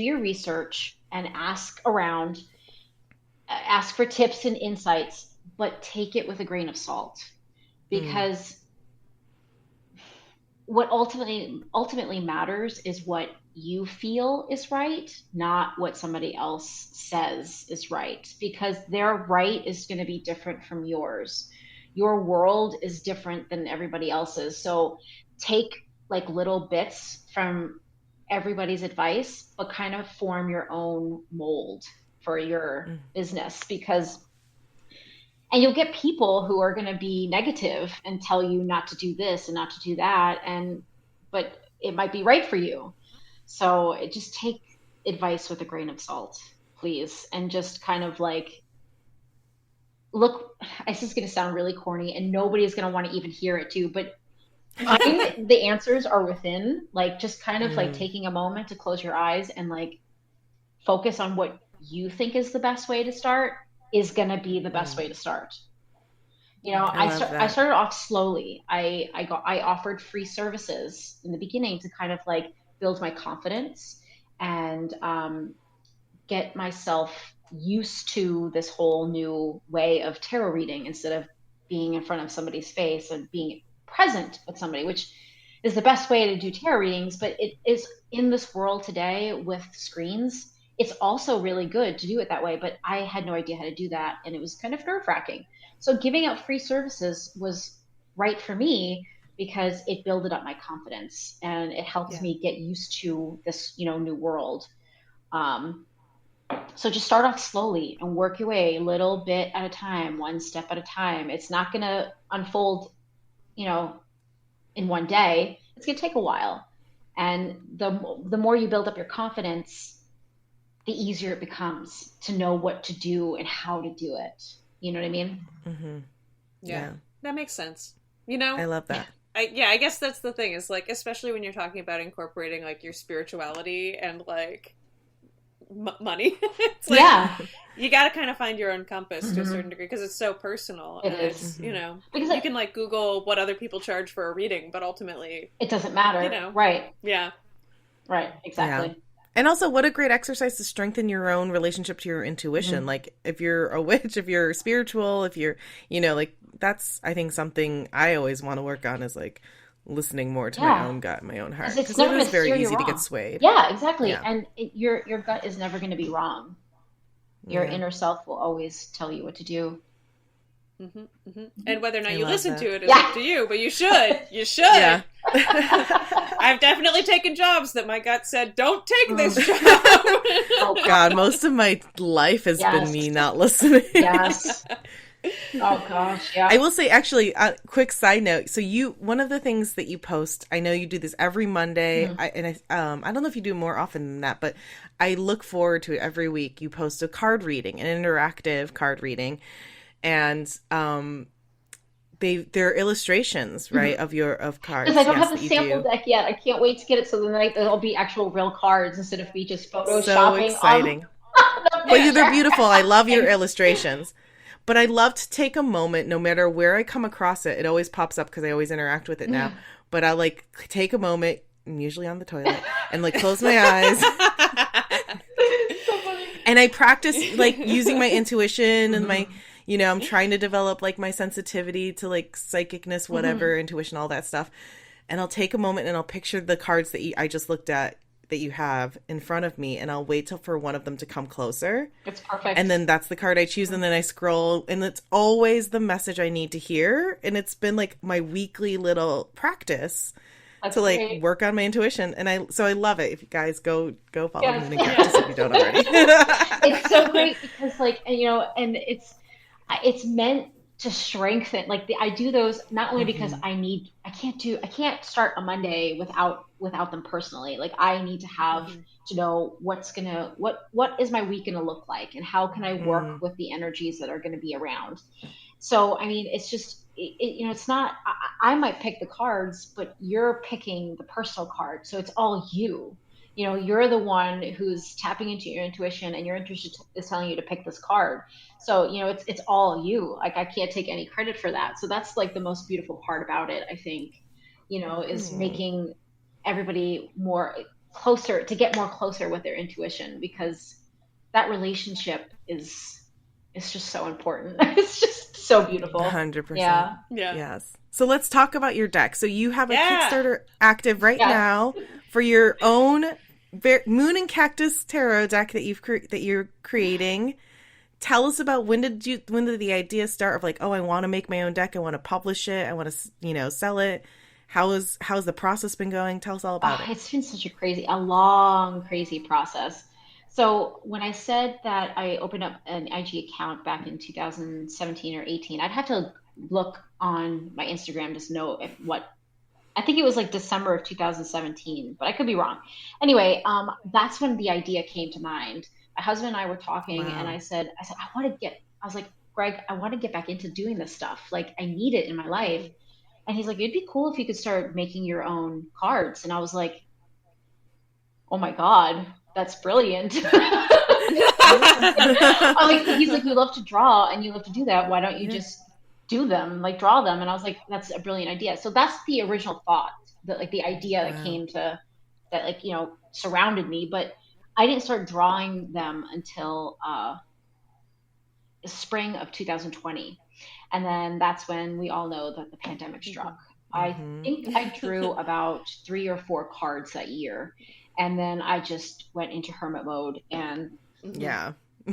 your research and ask around, ask for tips and insights, but take it with a grain of salt, because what ultimately matters is what you feel is right, not what somebody else says is right, because their right is going to be different from yours. Your world is different than everybody else's. So take like little bits from everybody's advice, but kind of form your own mold for your business, and you'll get people who are going to be negative and tell you not to do this and not to do that. But it might be right for you. So just take advice with a grain of salt, please. And just kind of like, look, this is going to sound really corny and nobody's going to want to even hear it too, but I think the answers are within, like, just kind of like taking a moment to close your eyes and like focus on what you think is the best way to start is going to be the best way to start. I started off slowly. I offered free services in the beginning to kind of like build my confidence and get myself used to this whole new way of tarot reading instead of being in front of somebody's face and being present with somebody, which is the best way to do tarot readings. But it is in this world today with screens, it's also really good to do it that way. But I had no idea how to do that. And it was kind of nerve-wracking. So giving out free services was right for me because it built up my confidence and it helped me get used to this, new world. So just start off slowly and work your way a little bit at a time, one step at a time. It's not going to unfold, in one day. It's going to take a while. And the more you build up your confidence, the easier it becomes to know what to do and how to do it. You know what I mean? Mm-hmm. Yeah, that makes sense. I love that. I guess that's the thing is like, especially when you're talking about incorporating like your spirituality and like money. It's like, you got to kind of find your own compass to a certain degree because it's so personal. It is. Because you can like Google what other people charge for a reading, but ultimately it doesn't matter. Right. Yeah. Right. Exactly. Yeah. And also, what a great exercise to strengthen your own relationship to your intuition. Mm-hmm. Like, if you're a witch, if you're spiritual, if you're, like, that's, I think, something I always want to work on is, like, listening more to my own gut, my own heart. Because it is very easy to get swayed. Yeah, exactly. Yeah. And your gut is never going to be wrong. Your inner self will always tell you what to do. Mm-hmm, mm-hmm. And whether or not you listen to it is up to you, but you should. You should. Yeah. I've definitely taken jobs that my gut said, don't take this job. Oh, God, most of my life has been me not listening. Yes. Oh gosh, yeah. I will say, actually, quick side note. So one of the things that you post, I know you do this every Monday, I don't know if you do more often than that, but I look forward to it every week. You post a card reading, an interactive card reading, and they're illustrations, right, of cards. Because I don't Yes, have that the you sample do. deck yet. I can't wait to get it so then there'll be actual real cards instead of me just So photoshopping on exciting. the But they're picture. beautiful. I love your Thanks. illustrations. But I love to take a moment, no matter where I come across it. It always pops up because I always interact with it now. But I like take a moment, I'm usually on the toilet, and like close my eyes. So funny. And I practice like using my intuition and my, I'm trying to develop like my sensitivity to like psychicness, whatever, intuition, all that stuff. And I'll take a moment and I'll picture the cards that I just looked at that you have in front of me, and I'll wait till for one of them to come closer. It's perfect. And then that's the card I choose, and then I scroll, and it's always the message I need to hear. And it's been like my weekly little practice That's to like great. work on my intuition. And I love it. If you guys go follow Yes. me and practice if you don't already. It's so great because and it's meant to strengthen I do those not only because I can't start a Monday without them personally. Like I need to have to know what is my week gonna look like and how can I work with the energies that are gonna be around. So I mean it's just it's not I might pick the cards, but you're picking the personal card. So it's all you. You're the one who's tapping into your intuition, and your intuition is telling you to pick this card. So it's all you. Like I can't take any credit for that. So that's like the most beautiful part about it, I think. Is making everybody more closer to get more closer with their intuition, because that relationship is just so important. It's just so beautiful. 100%. Yeah. Yes. So let's talk about your deck. So you have a Yeah. Kickstarter active right Yes. now for your own Moon and Cactus Tarot deck that you're creating. Tell us about when did the idea start of like, oh, I want to make my own deck, I want to publish it, I want to sell it. How's the process been going? Tell us all about it. It's been such a long, crazy process. So when I said that I opened up an IG account back in 2017 or 18, I'd have to look on my Instagram to know I think it was like December of 2017, but I could be wrong. Anyway, that's when the idea came to mind. My husband and I were talking, and I said, I was like, Greg, I want to get back into doing this stuff. Like, I need it in my life. And he's like, it'd be cool if you could start making your own cards. And I was like, oh my God, that's brilliant. He's like, you love to draw and you love to do that. Why don't you just do them, like draw them? And I was like, that's a brilliant idea. So that's the original thought, that like the idea that came to that, like, surrounded me. But I didn't start drawing them until spring of 2020. And then that's when we all know that the pandemic struck. I think I drew about 3 or 4 cards that year. And then I just went into hermit mode, and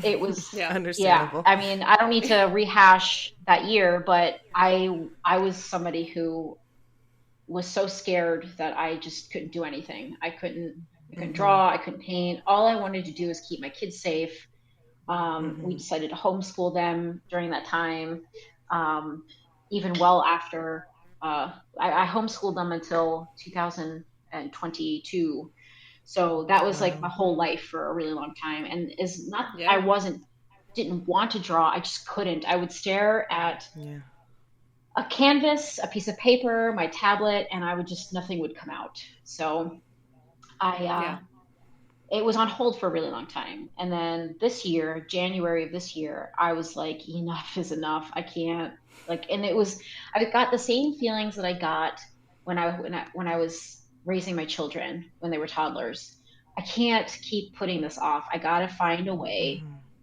it was understandable. I mean, I don't need to rehash that year, but I was somebody who was so scared that I just couldn't do anything. I couldn't draw, I couldn't paint. All I wanted to do is keep my kids safe. We decided to homeschool them during that time. Even well after I homeschooled them until 2022. So that was like my whole life for a really long time. And is not I didn't want to draw, I just couldn't. I would stare at a canvas, a piece of paper, my tablet, and nothing would come out. So it was on hold for a really long time. And then this year, January of this year, I was like, enough is enough. I can't and I got the same feelings that I got when I was raising my children when they were toddlers. I can't keep putting this off. I got to find a way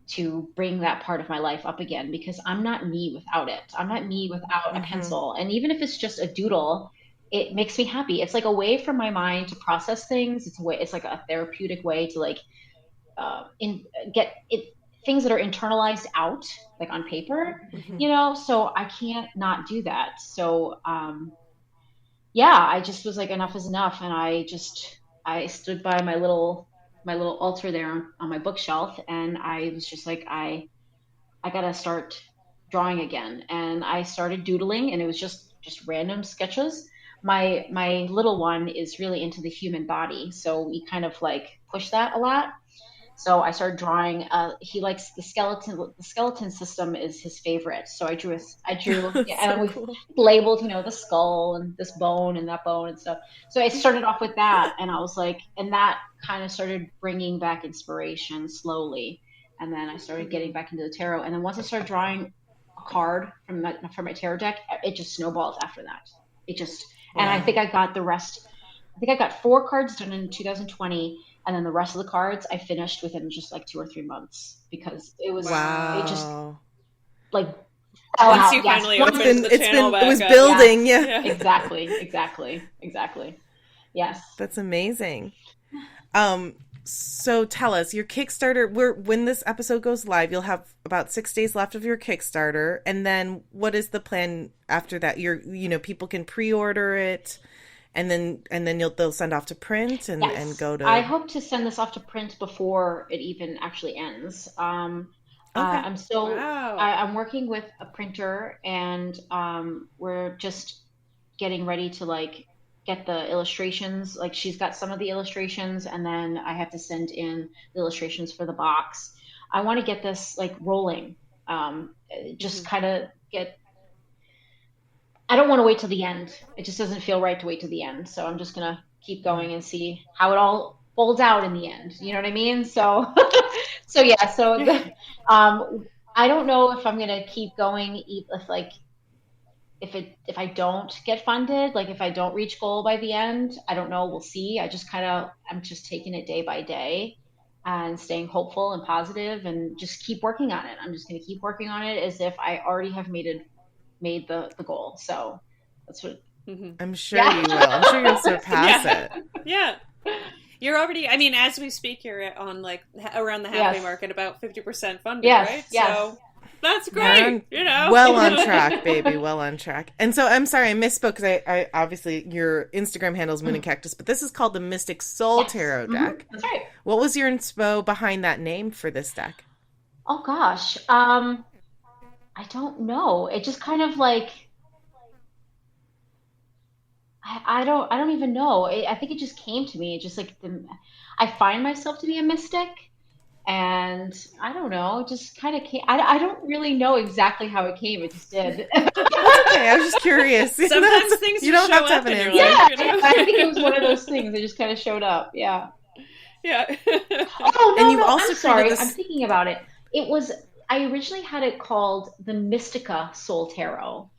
to bring that part of my life up again, because I'm not me without it. I'm not me without a pencil. And even if it's just a doodle, it makes me happy. It's like a way for my mind to process things. It's like a therapeutic way to get things that are internalized out, like on paper, so I can't not do that. So, I just was like, enough is enough. And I stood by my little altar there on my bookshelf. And I was just like, I gotta start drawing again, and I started doodling, and it was just random sketches. My little one is really into the human body, so we kind of like push that a lot. So I started drawing. He likes the skeleton. The skeleton system is his favorite. So I drew, yeah, and we cool. labeled, the skull and this bone and that bone and stuff. So I started off with that, and I was like, and that kind of started bringing back inspiration slowly. And then I started getting back into the tarot. And then once I started drawing a card from my tarot deck, it just snowballed after that. It just, and I think I got the rest. I think I got 4 cards done in 2020. And then the rest of the cards I finished within just like 2 or 3 months, because it was it just like fell once out. you Yes. finally opened the channel back it was up. building. Yeah. Exactly. Yes. That's amazing. So tell us, your Kickstarter, when this episode goes live, you'll have about 6 days left of your Kickstarter. And then what is the plan after that? People can pre-order it, and then they'll send off to print and go to... I hope to send this off to print before it even actually ends. I'm still, I'm working with a printer, and we're just getting ready to like get the illustrations. Like, she's got some of the illustrations, and then I have to send in the illustrations for the box. I want to get this like rolling. Just kind of get... I don't want to wait till the end. It just doesn't feel right to wait till the end. So I'm just going to keep going and see how it all folds out in the end. You know what I mean? So, I don't know if I'm going to keep going if I don't get funded, like if I don't reach goal by the end. I don't know. We'll see. I'm just taking it day by day and staying hopeful and positive, and just keep working on it. I'm just going to keep working on it as if I already have made the goal. So that's what I'm sure you will. I'm sure you'll surpass it. Yeah. You're already, I mean, as we speak, you're on like around the halfway mark at about 50% funded, right? Yes. So that's great. Well on track, baby. Well on track. And so I'm sorry, I misspoke, because I obviously, your Instagram handle is Moon and Cactus, but this is called the Mystic Soul Tarot deck. That's right. What was your inspo behind that name for this deck? Oh gosh. I don't know. It just kind of like, I don't even know. I think it just came to me. It just like, I find myself to be a mystic, and I don't know, it just kind of came. I don't really know exactly how it came. It just did. Okay, I was just curious. Sometimes things you don't have to have an answer. Yeah, I think it was one of those things. It just kind of showed up. Yeah. Yeah. Oh no, And you've also I'm sorry. this... I'm thinking about it. I originally had it called the Mystica Soul Tarot.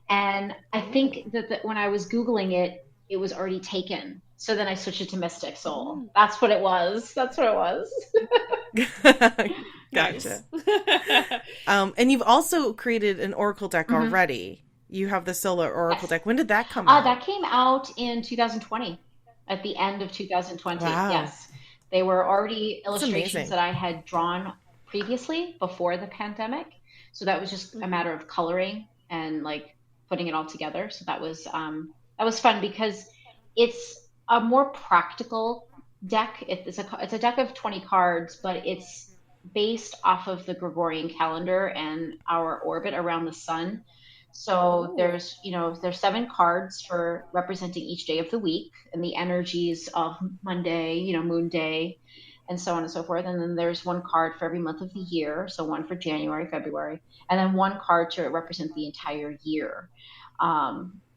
And I think that when I was Googling it, it was already taken. So then I switched it to Mystic Soul. That's what it was. Gotcha. And you've also created an Oracle deck already. You have the Solar Oracle deck. When did that come out? That came out in 2020, at the end of 2020. Wow. Yes. They were already illustrations that I had drawn previously before the pandemic. So that was just a matter of coloring and like putting it all together. So that was fun, because it's a more practical deck. It's a deck of 20 cards, but it's based off of the Gregorian calendar and our orbit around the sun. So there's 7 cards for representing each day of the week and the energies of Monday, Moon Day, and so on and so forth. And then there's 1 card for every month of the year. So 1 for January, February, and then 1 card to represent the entire year.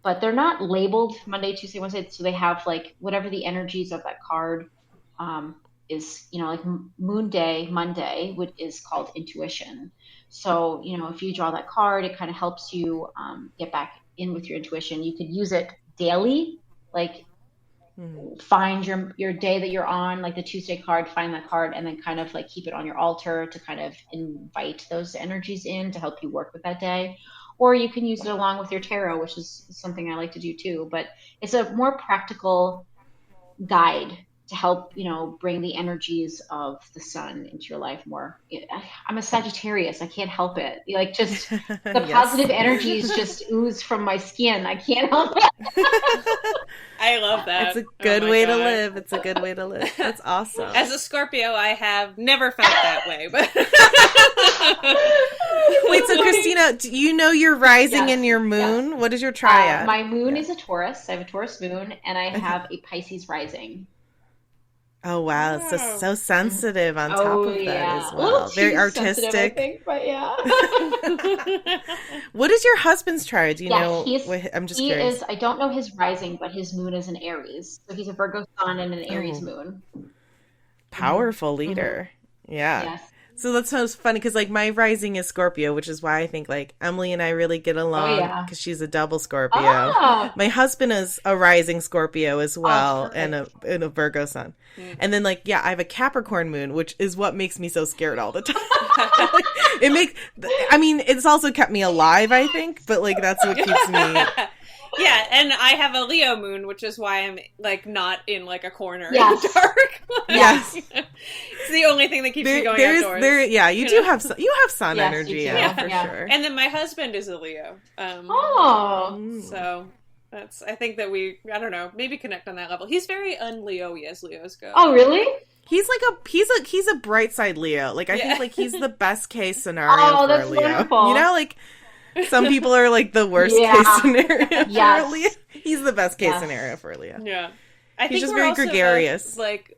But they're not labeled Monday, Tuesday, Wednesday. So they have like whatever the energies of that card is, like Moon Day, Monday, which is called intuition. So, if you draw that card, it kind of helps you get back in with your intuition. You could use it daily, like find your day that you're on, like the Tuesday card, find that card, and then kind of like keep it on your altar to kind of invite those energies in to help you work with that day. Or you can use it along with your tarot, which is something I like to do too. But it's a more practical guide to help, bring the energies of the sun into your life more. I'm a Sagittarius. I can't help it. Like, just the Yes. positive energies just ooze from my skin. I can't help it. I love that. It's a good way to God. live. It's a good way to live. That's awesome. As a Scorpio, I have never felt that way. But Wait, so Christina, do you know your rising Yes, and your moon? What is your triad? My moon is a Taurus. I have a Taurus moon, and I have a Pisces rising. Oh wow, it's just so sensitive on top of that as A little well. too Very sensitive, I artistic. think, but yeah. What is your husband's triad? Do you know? Yes, I'm just he curious. is. I don't know his rising, but his moon is an Aries. So he's a Virgo sun and an Aries moon. Powerful leader. Yeah. Yes. So that sounds funny because like my rising is Scorpio, which is why I think like Emily and I really get along yeah. because she's a double Scorpio. Oh. My husband is a rising Scorpio as well, perfect. and a Virgo sun. And then like I have a Capricorn moon, which is what makes me so scared all the time. It's also kept me alive, I think, but like that's what keeps me. yeah, and I have a Leo moon, which is why I'm like not in like a corner Yes. in the dark. Yes. It's the only thing that keeps me going outdoors. You do have you have sun Yes, energy, you do. yeah, for Yeah. sure. And then my husband is a Leo. So that's, I think that I don't know, maybe connect on that level. He's very un-Leo-y as Leos go. Oh, really? He's a bright side Leo. Like I think like he's the best case scenario Oh, for that's a Leo. wonderful. You know, like some people are like the worst Yeah. case scenario for a Yes. Leo. He's the best case Yes. scenario for a Leo. Yeah. I He's think just we're very also gregarious. like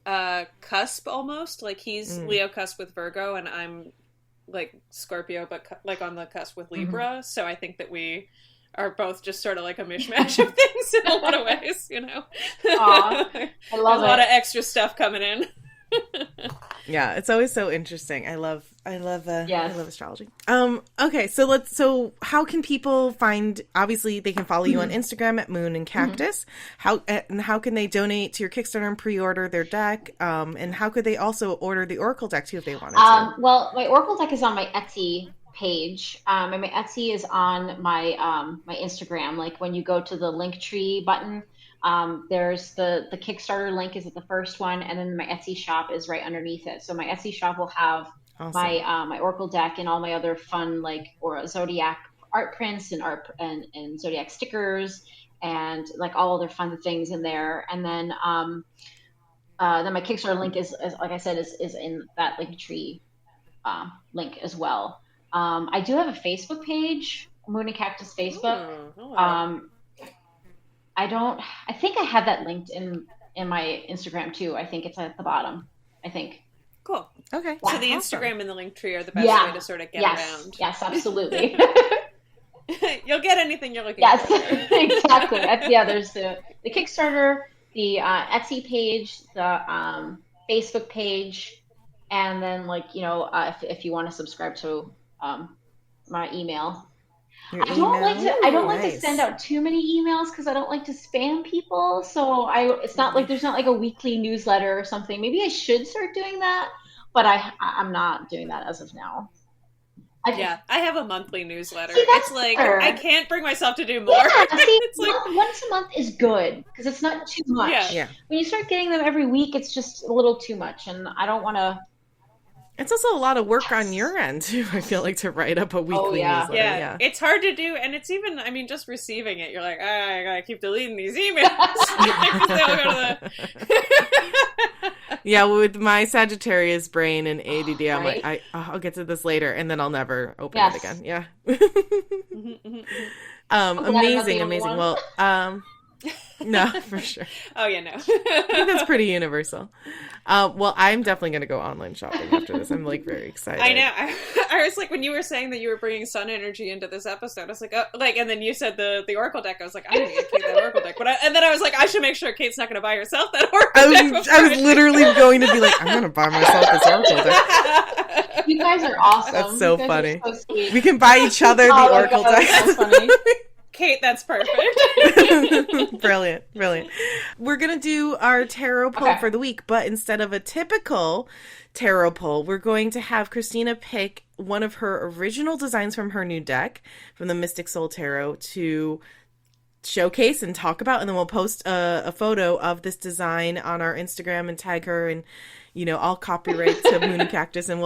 cusp almost. Like he's Leo cusp with Virgo, and I'm like Scorpio, but like on the cusp with Libra. So I think that we are both just sort of like a mishmash of things in a lot of ways, you know? Aw, I love There's a lot it. of extra stuff coming in. Yeah, it's always so interesting. I love Yes. astrology. Okay, so how can people find, obviously they can follow you on Instagram at Moon and Cactus. How can they donate to your Kickstarter and pre-order their deck? And how could they also order the Oracle deck too if they wanted to? Well, my Oracle deck is on my Etsy page, and my Etsy is on my my Instagram. Like when you go to the Linktree button, there's the Kickstarter link is at the first one, and then my Etsy shop is right underneath it. So my Etsy shop will have Awesome. my Oracle deck and all my other fun or Zodiac art prints and and Zodiac stickers and like all other fun things in there. And then my Kickstarter link is like I said is in that Linktree link as well. I do have a Facebook page, Moon and Cactus Facebook. I think I have that linked in my Instagram too. I think it's at the bottom. I think. Cool. Okay. So the awesome. Instagram and the Linktree are the best way to sort of get around. Yes, absolutely. You'll get anything you're looking Yes, for. exactly. There's the Kickstarter, the Etsy page, the Facebook page, and then if you want to subscribe to my email. Your I don't like to Nice. send out too many emails because I don't like to spam people. So it's not like there's not like a weekly newsletter or something. Maybe I should start doing that, but I'm not doing that as of now. I have a monthly newsletter. See, that's it's like better. I can't bring myself to do more. Yeah, see, It's like once a month is good because it's not too much. Yeah. When you start getting them every week, it's just a little too much, and I don't want to. It's also a lot of work on your end too. I feel like to write up a weekly newsletter. Yeah, it's hard to do, and it's even. I mean, just receiving it, you're like, I gotta keep deleting these emails. Yeah, with my Sagittarius brain and ADD, I'm Right. like, I'll get to this later, and then I'll never open Yes. it again. Yeah. glad I'm not the Amazing. only one. Well, no, for sure. Oh yeah, no. I think that's pretty universal. Well, I'm definitely going to go online shopping after this. I'm like very excited. I know. I was like, when you were saying that you were bringing sun energy into this episode, I was like, and then you said the Oracle deck. I was like, I'm gonna get Kate that Oracle deck. And then I was like, I should make sure Kate's not gonna buy herself that Oracle deck. I was literally going to be like, I'm going to buy myself this Oracle deck. You guys are awesome. That's so You guys are funny. so sweet. We can buy each other the Oh my Oracle God, deck. that's so funny. Kate, that's perfect. Brilliant. We're going to do our tarot pull for the week, but instead of a typical tarot pull, we're going to have Christina pick one of her original designs from her new deck, from the Mystic Soul Tarot, to showcase and talk about, and then we'll post a photo of this design on our Instagram and tag her, and I'll copyright to Moon and Cactus, and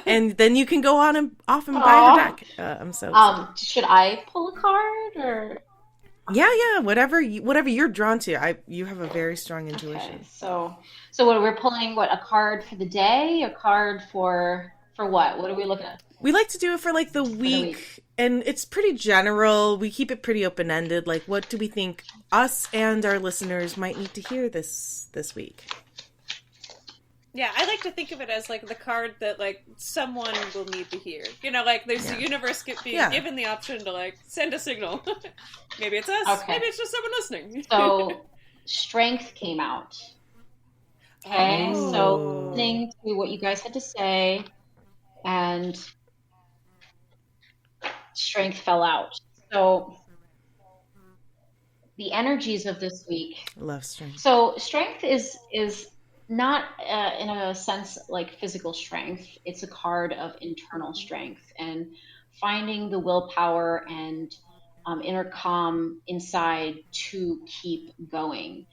and then you can go on and off and buy her deck. I'm so excited. Should I pull a card or? Yeah, whatever you're drawn to. You have a very strong intuition. Okay, so what we're pulling? What, a card for the day? A card for what? What are we looking at? We like to do it for like the week, and it's pretty general. We keep it pretty open-ended. Like, what do we think us and our listeners might need to hear this week? Yeah, I like to think of it as like the card that like someone will need to hear. Like there's the universe being given the option to like send a signal. Maybe it's us. Okay. Maybe it's just someone listening. So strength came out. Okay, so listening to what you guys had to say, and strength fell out. So the energies of this week. Love strength. So strength is not in a sense like physical strength. It's a card of internal strength and finding the willpower and inner calm inside to keep going.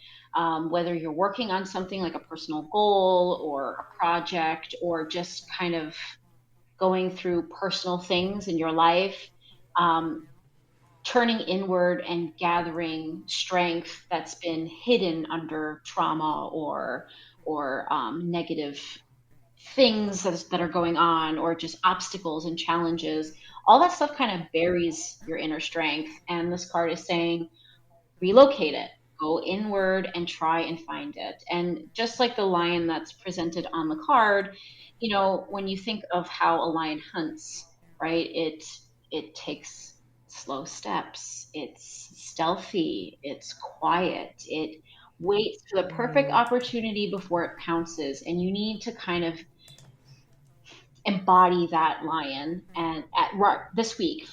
Whether you're working on something like a personal goal or a project, or just kind of going through personal things in your life, turning inward and gathering strength that's been hidden under trauma or negative things that are going on, or just obstacles and challenges. All that stuff kind of buries your inner strength. And this card is saying, relocate it, go inward and try and find it. And just like the lion that's presented on the card, when you think of how a lion hunts, right, it takes slow steps. It's stealthy. It's quiet. It waits for the perfect opportunity before it pounces, and you need to kind of embody that lion. And for this week,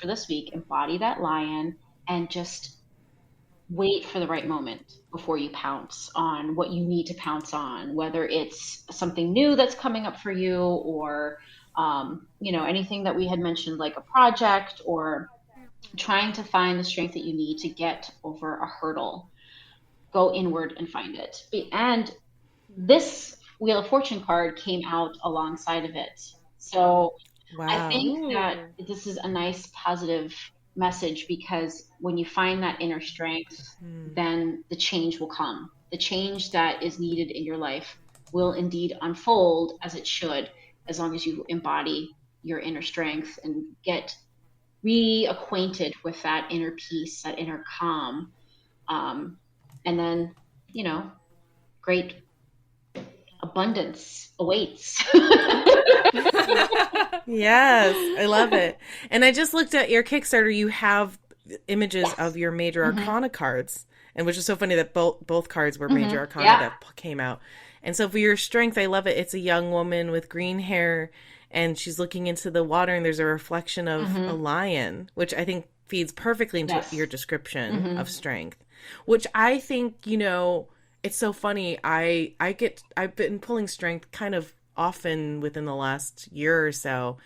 embody that lion and just wait for the right moment before you pounce on what you need to pounce on, whether it's something new that's coming up for you, or anything that we had mentioned, like a project, or trying to find the strength that you need to get over a hurdle. Go inward and find it. And this Wheel of Fortune card came out alongside of it. So wow. I think that this is a nice positive message, because when you find that inner strength, then the change will come. The change that is needed in your life will indeed unfold as it should, as long as you embody your inner strength and get reacquainted with that inner peace, that inner calm. And then, great abundance awaits. Yes, I love it. And I just looked at your Kickstarter. You have images of your Major Arcana cards, and which is so funny that both cards were Major Arcana that came out. And so for your strength, I love it. It's a young woman with green hair, and she's looking into the water, and there's a reflection of a lion, which I think feeds perfectly into your description of strength. Which I think, it's so funny. I've been pulling strength kind of often within the last year or so,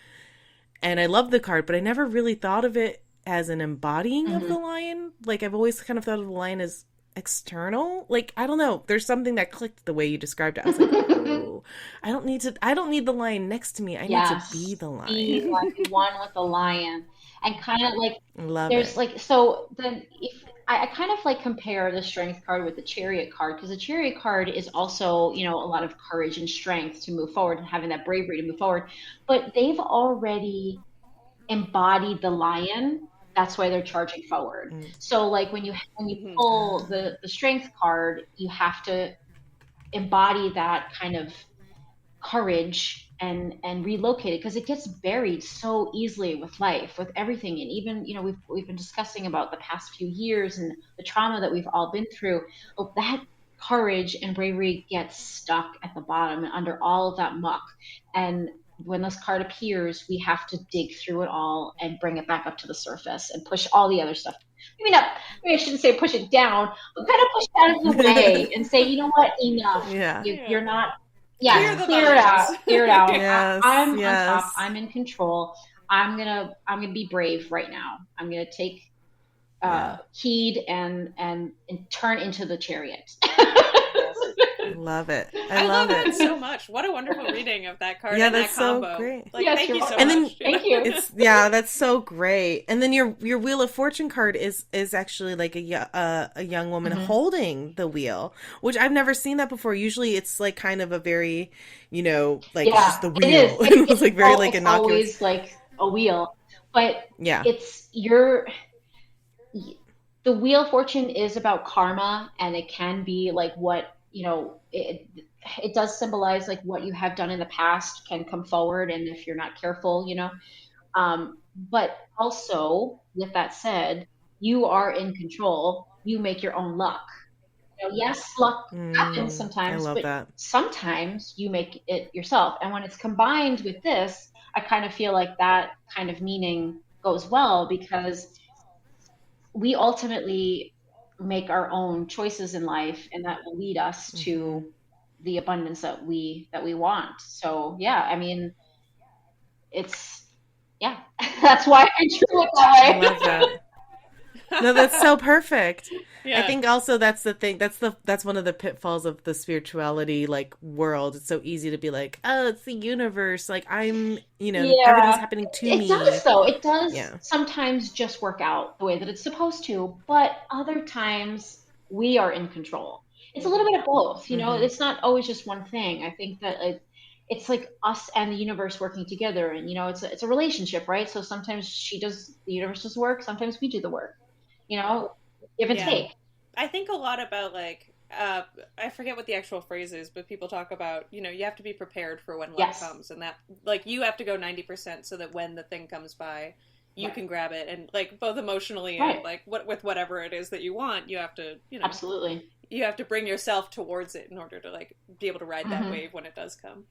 and I love the card, but I never really thought of it as an embodying of the lion. Like, I've always kind of thought of the lion as external. Like, I don't know. There's something that clicked the way you described it. I was like, oh, I don't need the lion next to me. I need to be the lion. Be like one with the lion. And kind of like, love there's it. like, so then if I kind of like compare the strength card with the chariot card, because the chariot card is also, a lot of courage and strength to move forward and having that bravery to move forward. But they've already embodied the lion. That's why they're charging forward. So like when you pull the strength card, you have to embody that kind of courage and relocate it, because it gets buried so easily with life, with everything. And even, we've been discussing about the past few years and the trauma that we've all been through. Well, that courage and bravery gets stuck at the bottom and under all of that muck. And when this card appears, we have to dig through it all and bring it back up to the surface and push all the other stuff. Maybe I shouldn't say push it down, but kind of push it out of the way and say, you know what, enough. Yeah. You're not. Yeah, clear it out. Yes, I'm on top. I'm in control. I'm gonna be brave right now. I'm gonna take heed and turn into the chariot. I love it. I love that it so much. What a wonderful reading of that card. Yeah, and that's that combo. so great. Like, Yes, thank you're you so welcome. much. And then- Thank you. It's that's so great. And then your Wheel of Fortune card is actually like a young woman holding the wheel, which I've never seen that before. Usually it's like kind of a very, like it's just the wheel. It is. It was like very like it's innocuous. always like a wheel, but Yeah. it's the Wheel of Fortune is about karma, and it can be like what it does symbolize like what you have done in the past can come forward, and if you're not careful, but also with that said, you are in control. You make your own luck. Yes, luck happens sometimes, I love but that. sometimes you make it yourself. And when it's combined with this, I kind of feel like that kind of meaning goes well, because we ultimately make our own choices in life, and that will lead us to the abundance that we want. So yeah, I mean, that's why I drew it that way. I love that. No, that's so perfect. Yeah. I think also that's the thing. That's one of the pitfalls of the spirituality like world. It's so easy to be like, oh, it's the universe. Like I'm, everything's happening to me. It does though. It does Yeah. sometimes just work out the way that it's supposed to, but other times we are in control. It's a little bit of both, It's not always just one thing. I think that it's like us and the universe working together, and it's a relationship, right? So sometimes the universe does the work, sometimes we do the work. Give and take. I think a lot about like I forget what the actual phrase is, but people talk about you have to be prepared for when luck comes, and that like you have to go 90% so that when the thing comes by, you can grab it, and like both emotionally and like with whatever it is that you want, you have to Absolutely. You have to bring yourself towards it in order to like be able to ride that wave when it does come.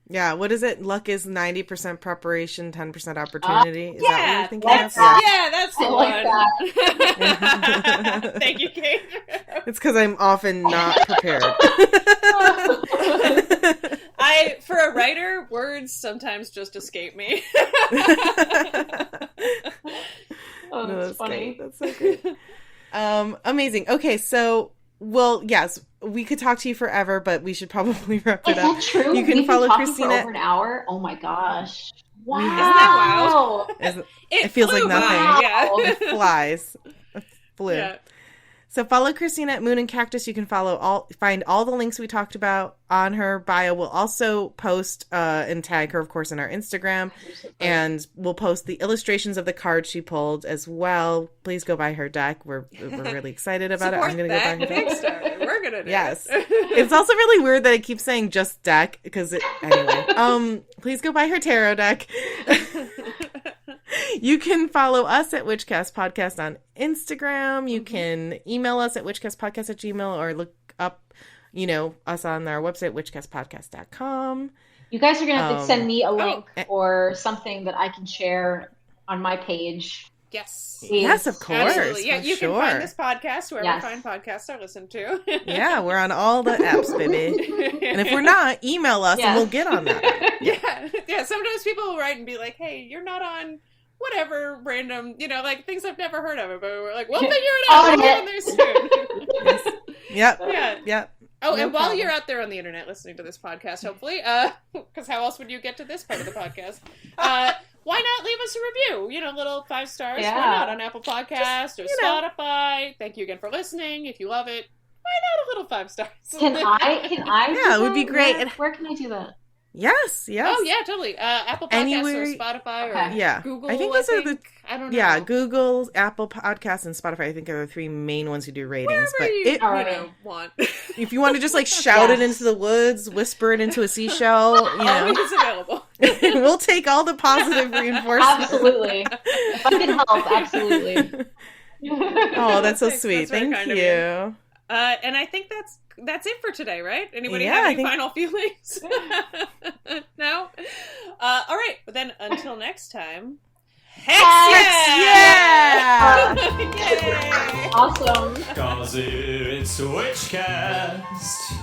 Yeah, what is it? Luck is 90% preparation, 10% opportunity. Is that what you're thinking that's, of? yeah, that's the like one. Thank you, Kate. It's because I'm often not prepared. For a writer, words sometimes just escape me. Oh, No, that's funny. great. That's so good. Amazing. Okay, so yes, we could talk to you forever, but we should probably wrap it up. Is that true? You can We've follow been talking Christina. for over an hour. Oh my gosh! Wow. Isn't that wild? It feels like flew by. nothing. Yeah. It flies. It flew. Yeah. So follow Christina at Moon and Cactus. You can find all the links we talked about on her bio. We'll also post and tag her, of course, in our Instagram. And we'll post the illustrations of the cards she pulled as well. Please go buy her deck. We're really excited about it. I'm going to go buy her deck. Kickstarter. We're going to do Yes. it. It's also really weird that I keep saying just deck anyway. Please go buy her tarot deck. You can follow us at Witchcast Podcast on Instagram. You can email us at witchcastpodcast@gmail.com or look up, us on our website, witchcastpodcast.com. You guys are going to have to send me a link or something that I can share on my page. Yes. Yes, of course. Absolutely. Yeah, for you sure. can find this podcast wherever Yes. fine podcasts are listened to. Yeah, we're on all the apps, baby. And if we're not, email us and we'll get on that. Yeah. Sometimes people will write and be like, hey, you're not on whatever random, like things I've never heard of. But we're like, we'll figure it out. We'll get on there soon. Yes. Yep. Yeah. Yep. Oh, No and while problem. you're out there on the internet listening to this podcast, hopefully, because how else would you get to this part of the podcast? Why not leave us a review? Little 5 stars. Yeah. Why not on Apple Podcast or Spotify? Thank you again for listening. If you love it, why not a little 5 stars? Can I? Yeah, it would be great. Where can I do that? Yes. Oh yeah, totally. Apple Podcasts Anywhere- or Spotify or Yeah. Google. I think those are the I don't know. Yeah, Google, Apple Podcasts, and Spotify, I think are the 3 main ones who do ratings. Wherever you, All right. want. If you want to just like shout it Yes. into the woods, whisper it into a seashell, Always available. we'll take all the positive reinforcement. Absolutely. If I can help, absolutely. Oh, that's so Thanks, sweet. that's very Thank kind of you. And I think that's it for today, right? Anybody Yeah, have I any think- final feelings? No? All right. But then until next time. Hex Yeah! Yay! Awesome. 'Cause it's Witchcast.